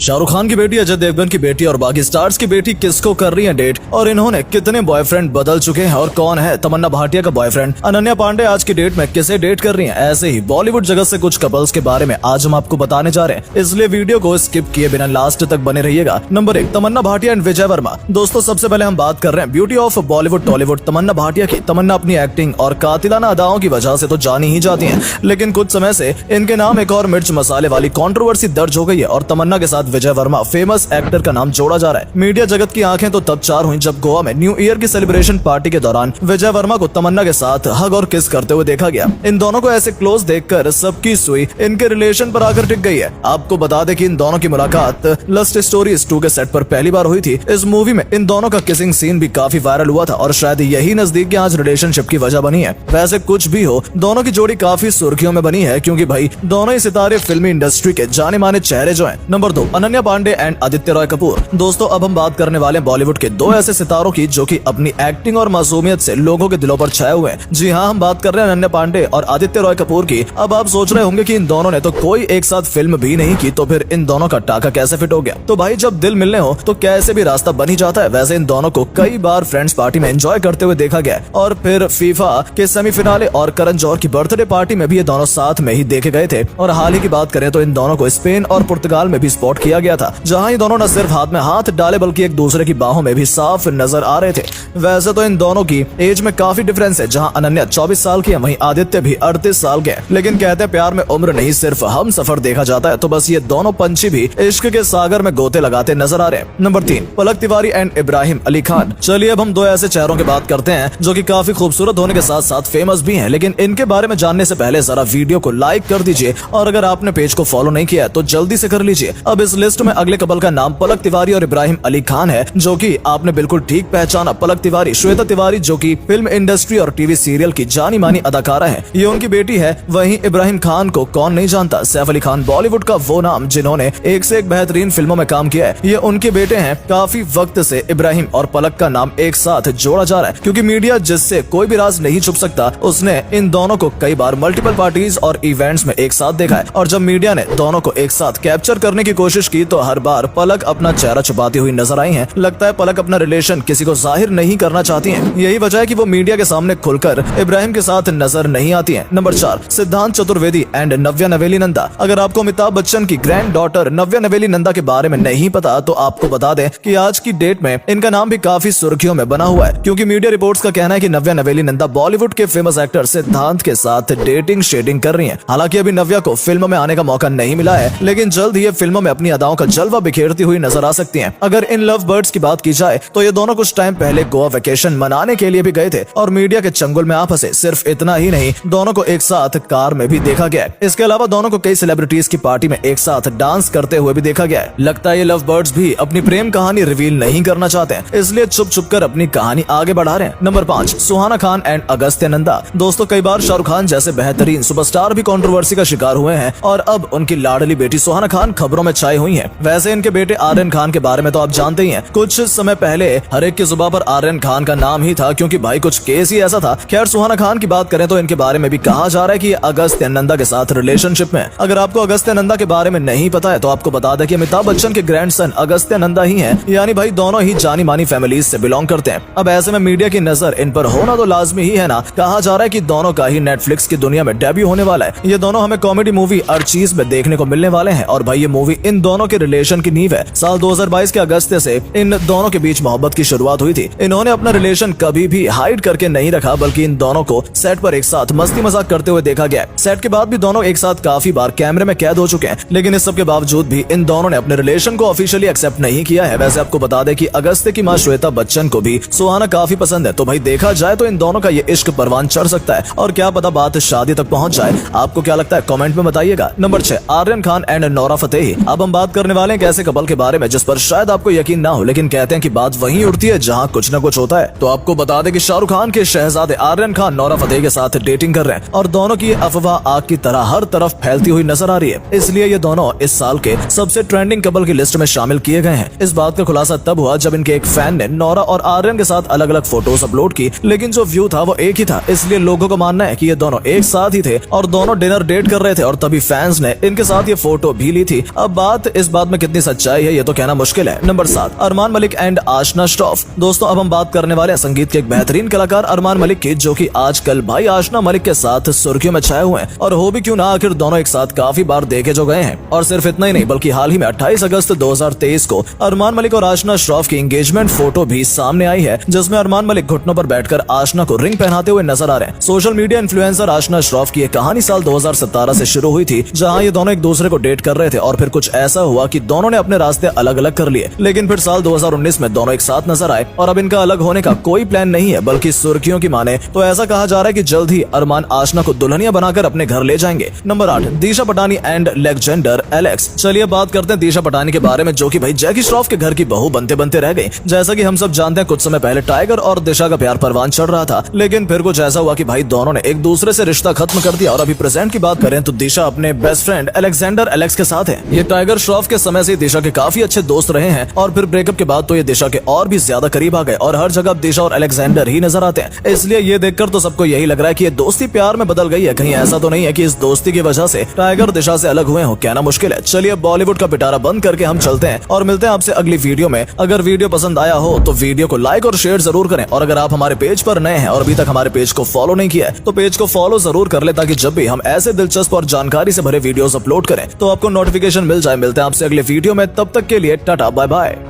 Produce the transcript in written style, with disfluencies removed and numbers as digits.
शाहरुख खान की बेटी, अजय देवगन की बेटी और बाकी स्टार्स की बेटी किसको कर रही है डेट और इन्होंने कितने बॉयफ्रेंड बदल चुके हैं और कौन है तमन्ना भाटिया का बॉयफ्रेंड। अनन्या पांडे आज की डेट में किसे डेट कर रही हैं। ऐसे ही बॉलीवुड जगत से कुछ कपल्स के बारे में आज हम आपको बताने जा रहे हैं, इसलिए वीडियो को स्किप किए बिना लास्ट तक बने रहिएगा। नंबर 1, तमन्ना भाटिया एंड विजय वर्मा। दोस्तों सबसे पहले हम बात कर रहे हैं ब्यूटी ऑफ बॉलीवुड टॉलीवुड तमन्ना भाटिया की। तमन्ना अपनी एक्टिंग और कातिलाना अदाओं की वजह से तो जानी ही जाती हैं, लेकिन कुछ समय से इनके नाम एक और मिर्च मसाले वाली कंट्रोवर्सी दर्ज हो गई है और तमन्ना के साथ विजय वर्मा फेमस एक्टर का नाम जोड़ा जा रहा है। मीडिया जगत की आंखें तो तब चार हुई जब गोवा में न्यू ईयर की सेलिब्रेशन पार्टी के दौरान विजय वर्मा को तमन्ना के साथ हग और किस करते हुए देखा गया। इन दोनों को ऐसे क्लोज देखकर सबकी सुई इनके रिलेशन पर आकर टिक गई है। आपको बता दें कि इन दोनों की मुलाकात लस्ट स्टोरीज 2 के सेट पर पहली बार हुई थी। इस मूवी में इन दोनों का किसिंग सीन भी काफी वायरल हुआ था और शायद यही नजदीकी आज रिलेशनशिप की वजह बनी है। वैसे कुछ भी हो, दोनों की जोड़ी काफी सुर्खियों में बनी है क्योंकि भाई दोनों ही सितारे फिल्मी इंडस्ट्री के जाने माने चेहरे जो हैं। Number 2, Ananya Pandey and Aditya Roy Kapur. दोस्तों अब हम बात करने वाले बॉलीवुड के दो ऐसे सितारों की जो कि अपनी एक्टिंग और मासूमियत से लोगों के दिलों पर छाए हुए हैं। जी हाँ, हम बात कर रहे हैं अनन्या पांडे और आदित्य रॉय कपूर की। अब आप सोच रहे होंगे कि इन दोनों ने तो कोई एक साथ फिल्म भी नहीं की, तो फिर इन दोनों का टाका कैसे फिट हो गया। तो भाई जब दिल मिलने हो तो कैसे भी रास्ता बन ही जाता है। वैसे इन दोनों को कई बार फ्रेंड्स पार्टी में एंजॉय करते हुए देखा गया और फिर फीफा के सेमीफिनाले और करण जौहर की बर्थडे पार्टी में भी ये दोनों साथ में ही देखे गए थे। और हाल ही की बात करें तो इन दोनों को स्पेन और पुर्तगाल में भी स्पॉट किया गया था, जहां ये दोनों न सिर्फ हाथ में हाथ डाले बल्कि एक दूसरे की बाहों में भी साफ नजर आ रहे थे। वैसे तो इन दोनों की एज में काफी डिफरेंस है, जहां अनन्या 24 साल की है वहीं आदित्य भी 38 साल के। लेकिन कहते हैं प्यार में उम्र नहीं सिर्फ हम सफर देखा जाता है, तो बस ये दोनों पंछी भी इश्क के सागर में गोते लगाते नजर आ रहे हैं। Number 3, Palak Tiwari and Ibrahim Ali Khan. चलिए अब हम दो ऐसे चेहरों की बात करते हैं जो कि काफी खूबसूरत होने के साथ साथ फेमस भी हैं, लेकिन इनके बारे में जानने से पहले जरा वीडियो को लाइक कर दीजिए और अगर आपने पेज को फॉलो नहीं किया तो जल्दी से कर लीजिए। अब इस लिस्ट में अगले कपल का नाम पलक तिवारी और इब्राहिम अली खान है, जो कि आपने बिल्कुल ठीक पहचाना। पलक तिवारी श्वेता तिवारी जो कि फिल्म इंडस्ट्री और टीवी सीरियल की जानी मानी अदाकारा है, ये उनकी बेटी है। वहीं इब्राहिम खान को कौन नहीं जानता, सैफ अली खान बॉलीवुड का वो नाम जिन्होंने एक से एक बेहतरीन फिल्मों में काम किया है, ये उनके बेटे हैं। काफी वक्त से इब्राहिम और पलक का नाम एक साथ जोड़ा जा रहा है क्योंकि मीडिया जिससे कोई भी राज नहीं छुप सकता, उसने इन दोनों को कई बार मल्टीपल पार्टीज और इवेंट्स में एक साथ देखा है। और जब मीडिया ने दोनों को एक साथ कैप्चर करने की कोशिश की तो हर बार पलक अपना चेहरा छुपाती हुई नजर आई हैं। लगता है पलक अपना रिलेशन किसी को जाहिर नहीं करना चाहती हैं। यही वजह है कि वो मीडिया के सामने खुलकर इब्राहिम के साथ नजर नहीं आती हैं। नंबर 4, सिद्धांत चतुर्वेदी एंड नव्या नवेली नंदा। अगर आपको अमिताभ बच्चन की ग्रैंड डॉटर नव्या नवेली नंदा के बारे में नहीं पता तो आपको बता दें कि आज की डेट में इनका नाम भी काफी सुर्खियों में बना हुआ है क्योंकि मीडिया रिपोर्ट्स का कहना है कि नव्या नवेली नंदा बॉलीवुड के फेमस एक्टर सिद्धांत के साथ डेटिंग शेडिंग कर रही हैं। हालांकि अभी नव्या को फिल्म में आने का मौका नहीं मिला है, लेकिन जल्द ही ये फिल्मों में अपनी अदाओं का जलवा बिखेरती हुई नजर आ सकती हैं। अगर इन लव बर्ड्स की बात की जाए तो ये दोनों कुछ टाइम पहले गोवा वेकेशन मनाने के लिए भी गए थे और मीडिया के चंगुल में आ फंसे। सिर्फ इतना ही नहीं, दोनों को एक साथ कार में भी देखा गया है। इसके अलावा दोनों को कई सेलिब्रिटीज की पार्टी में एक साथ डांस करते हुए भी देखा गया है। लगता है ये लव बर्ड्स भी अपनी प्रेम कहानी रिवील नहीं करना चाहते हैं, इसलिए छुप छुप कर अपनी कहानी आगे बढ़ा रहे हैं। Number 5, Suhana Khan and Agastya Nanda. दोस्तों कई बार शाहरुख खान जैसे बेहतरीन सुपरस्टार भी कंट्रोवर्सी का शिकार हुए हैं और अब उनकी लाडली बेटी सुहाना खान खबरों में छाई हुई है। वैसे इनके बेटे आर्यन खान के बारे में तो आप जानते ही हैं। कुछ समय पहले हर एक की जुबान पर आर्यन खान का नाम ही था क्योंकि भाई कुछ केस ही ऐसा था। खैर सुहाना खान की बात करें तो इनके बारे में भी कहा जा रहा है कि अगस्त्य नंदा के साथ रिलेशनशिप में। अगर आपको अगस्त्य नंदा के बारे में नहीं पता है तो आपको बता दें कि अमिताभ बच्चन के ग्रैंडसन अगस्त्य नंदा ही हैं, यानी भाई दोनों ही जानी मानी फैमिलीज से बिलोंग करते हैं। अब ऐसे में मीडिया की नजर इन पर होना तो लाजमी ही है ना। कहा जा रहा है कि दोनों का ही नेटफ्लिक्स की दुनिया में डेब्यू होने वाला है। ये दोनों हमें कॉमेडी मूवी अर्चीज में देखने को मिलने वाले हैं और भाई ये मूवी इन दोनों के रिलेशन की नींव है। साल 2022 के अगस्त से इन दोनों के बीच मोहब्बत की शुरुआत हुई थी। इन्होंने अपना रिलेशन कभी भी हाइड करके नहीं रखा, बल्कि इन दोनों को सेट पर एक साथ मस्ती मजाक करते हुए देखा गया। सेट के बाद भी दोनों एक साथ काफी बार कैमरे में कैद हो चुके हैं, लेकिन इस सब के बावजूद भी इन दोनों ने अपने रिलेशन को ऑफिशियली एक्सेप्ट नहीं किया है। वैसे आपको बता दें कि अगस्त्य की मां श्वेता बच्चन को भी सुहाना काफी पसंद है, तो भाई देखा जाए तो इन दोनों का ये इश्क परवान चढ़ सकता है और क्या पता बात शादी तक पहुंच जाए। आपको क्या लगता है कमेंट में बताइएगा। Number 6, Aryan Khan and Nora Fatehi. अब हम बात करने वाले हैं एक ऐसे कपल के बारे में जिस पर शायद आपको यकीन ना हो, लेकिन कहते हैं कि बात वहीं उड़ती है जहां कुछ न कुछ होता है। तो आपको बता दें कि शाहरुख खान के शहजादे आर्यन खान नोरा फतेही के साथ डेटिंग कर रहे हैं और दोनों की अफवाह आग की तरह हर तरफ फैलती हुई नजर आ रही है। इसलिए ये दोनों इस साल के सबसे ट्रेंडिंग कपल की लिस्ट में शामिल किए गए हैं। इस बात का खुलासा तब हुआ जब इनके एक फैन ने नोरा और आर्यन के साथ अलग अलग फोटोज अपलोड की, लेकिन जो व्यू था वो एक ही था। इसलिए लोगों का मानना है कि ये दोनों एक साथ ही थे और दोनों डिनर डेट कर रहे थे और तभी फैंस ने इनके साथ ये फोटो भी ली थी। अब बात इस बात में कितनी सच्चाई है ये तो कहना मुश्किल है। नंबर 7, अरमान मलिक एंड आशना श्रॉफ। दोस्तों अब हम बात करने वाले हैं संगीत के एक बेहतरीन कलाकार अरमान मलिक की, जो कि आजकल भाई आशना मलिक के साथ सुर्खियों में छाए हुए हैं। और हो भी क्यों ना, आखिर दोनों एक साथ काफी बार देखे जो गए हैं। और सिर्फ इतना ही नहीं बल्कि हाल ही में 28 अगस्त 2023 को अरमान मलिक और आशना श्रॉफ की एंगेजमेंट फोटो भी सामने आई है, जिसमें अरमान मलिक घुटनों पर बैठकर आशना को रिंग पहनाते हुए नजर आ रहे हैं। सोशल मीडिया इन्फ्लुएंसर आशना श्रॉफ की ये कहानी साल 2017 से शुरू हुई थी, जहां ये दोनों एक दूसरे को डेट कर रहे थे और फिर कुछ ऐसा हुआ कि दोनों ने अपने रास्ते अलग अलग कर लिए। लेकिन फिर साल 2019 में दोनों एक साथ नजर आए और अब इनका अलग होने का कोई प्लान नहीं है, बल्कि सुर्खियों की माने तो ऐसा कहा जा रहा है कि जल्द ही अरमान आशना को दुल्हनिया बनाकर अपने घर ले जाएंगे। Number 8, Disha Patani and Legender Alex. चलिए बात करते हैं दिशा पटानी के बारे में, जो कि भाई जैकी श्रॉफ के घर की बहू बनते बनते रह गई। जैसा कि हम सब जानते हैं कुछ समय पहले टाइगर और दिशा का प्यार परवान चढ़ रहा था, लेकिन फिर कुछ ऐसा हुआ कि भाई दोनों ने एक दूसरे से रिश्ता खत्म कर दिया। और अभी प्रेजेंट की बात करें तो दिशा अपने बेस्ट फ्रेंड अलेक्जेंडर एलेक्स के साथ है। ये टाइगर श्रॉफ के समय से दिशा के काफी अच्छे दोस्त रहे हैं और फिर ब्रेकअप के बाद तो ये दिशा के और भी ज्यादा करीब आ गए और हर जगह दिशा और अलेक्जेंडर ही नजर आते हैं। इसलिए ये देखकर तो सबको यही लग रहा है कि ये दोस्ती प्यार में बदल गई है। कहीं ऐसा तो नहीं है कि इस दोस्ती की वजह से टाइगर दिशा से अलग हुए हो, कहना मुश्किल है। चलिए बॉलीवुड का पिटारा बंद करके हम चलते हैं और मिलते हैं आपसे अगली वीडियो में। अगर वीडियो पसंद आया हो तो वीडियो को लाइक और शेयर जरूर करें, और अगर आप हमारे पेज पर नए हैं और अभी तक हमारे पेज को फॉलो नहीं किया है तो पेज को फॉलो जरूर कर ले, ताकि जब भी हम ऐसे दिलचस्प और जानकारी से भरे वीडियोस अपलोड करें तो आपको नोटिफिकेशन मिल जाए। मिलते हैं आपसे अगले वीडियो में, तब तक के लिए टाटा बाय बाय।